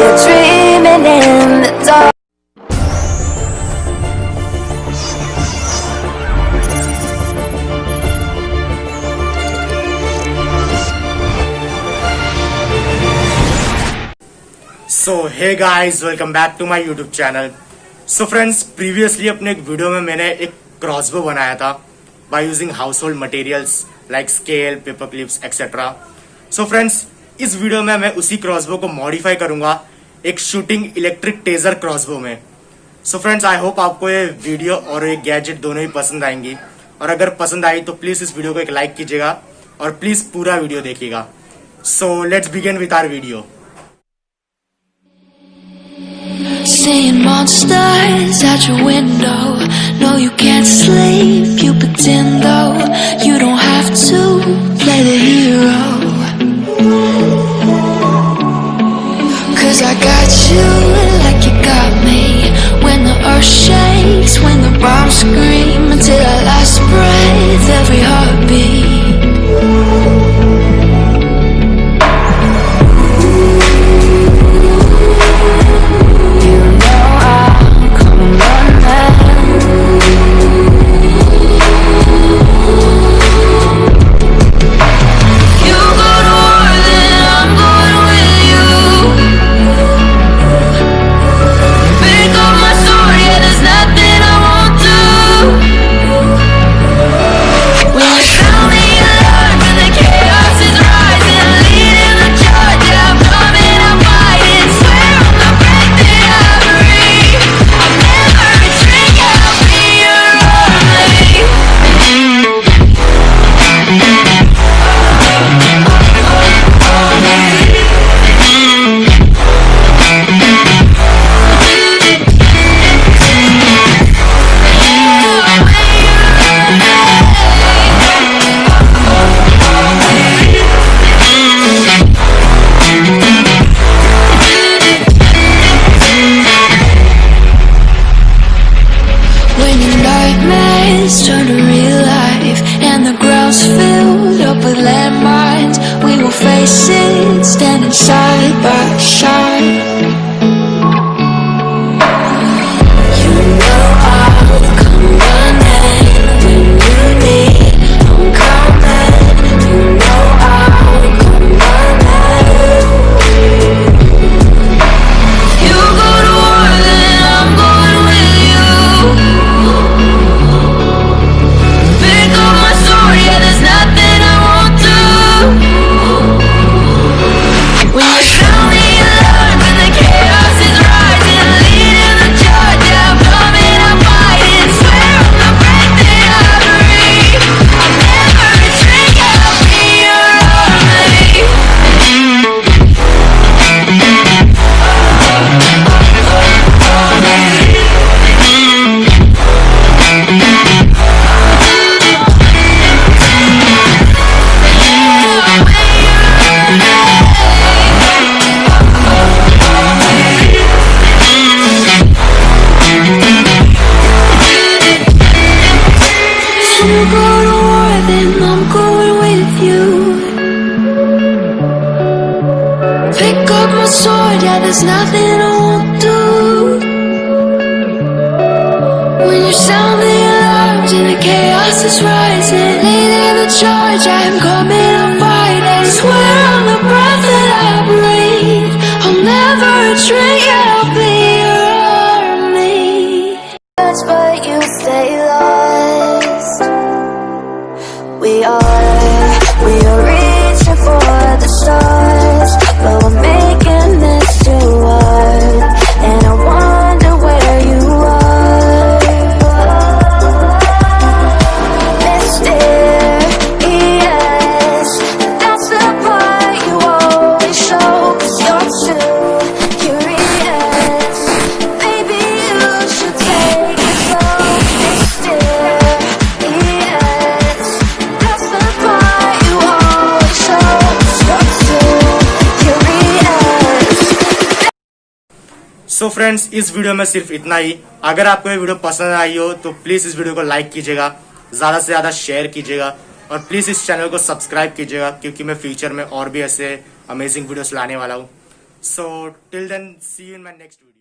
are dreaming in the dark. So hey guys, welcome back to my YouTube channel. So friends, previously अपने एक video में मैंने एक crossbow बनाया था by using household materials like scale, paper clips etcetera. So friends, इस video में मैं उसी क्रॉसबो को मॉडिफाई करूंगा एक शूटिंग इलेक्ट्रिक टेजर क्रॉसबो में। सो फ्रेंड्स, आई होप आपको ये वीडियो और ये गैजेट दोनों ही पसंद आएंगी, और अगर पसंद आई तो प्लीज इस वीडियो को एक लाइक कीजिएगा और प्लीज पूरा वीडियो देखिएगा। So let's begin with our video. Seeing monsters out your window. No, you can't sleep, you pretend though. You don't have to play the hero. 'Cause I got you like you got me. When the earth shakes, when the bombs scream, until our last breath, every heartbeat. Turn to real life, and the ground's filled up with landmines. We will face it, standing side by side. You know I'll come running when you need. I'm coming. You know I'll come running. You go to war, then I'm going with you. You go to war, then I'm going with you. Pick up my sword, yeah, there's nothing I won't do. When you sound the alarms and the chaos is rising, leading the charge, I'm coming, I'm fighting. Swear on the breath that I breathe, I'll never retreat, yeah, I'll be your army. But you stay lost. We are reaching for the stars, but we're making this too hard, and I wonder where you are. Mysterious, that's the part you always show, 'cause you're too curious. Maybe you should take it slow. Mysterious, that's the part you always show, 'cause you're too curious. So friends, इस video में सिर्फ इतना ही। अगर आपको ये video पसंद आई हो तो प्लीज इस वीडियो को लाइक कीजिएगा, ज्यादा से ज्यादा शेयर कीजिएगा, और प्लीज इस चैनल को सब्सक्राइब कीजिएगा, क्योंकि मैं फ्यूचर में और भी ऐसे अमेजिंग वीडियोस लाने वाला हूँ। So till then, see you in my next video.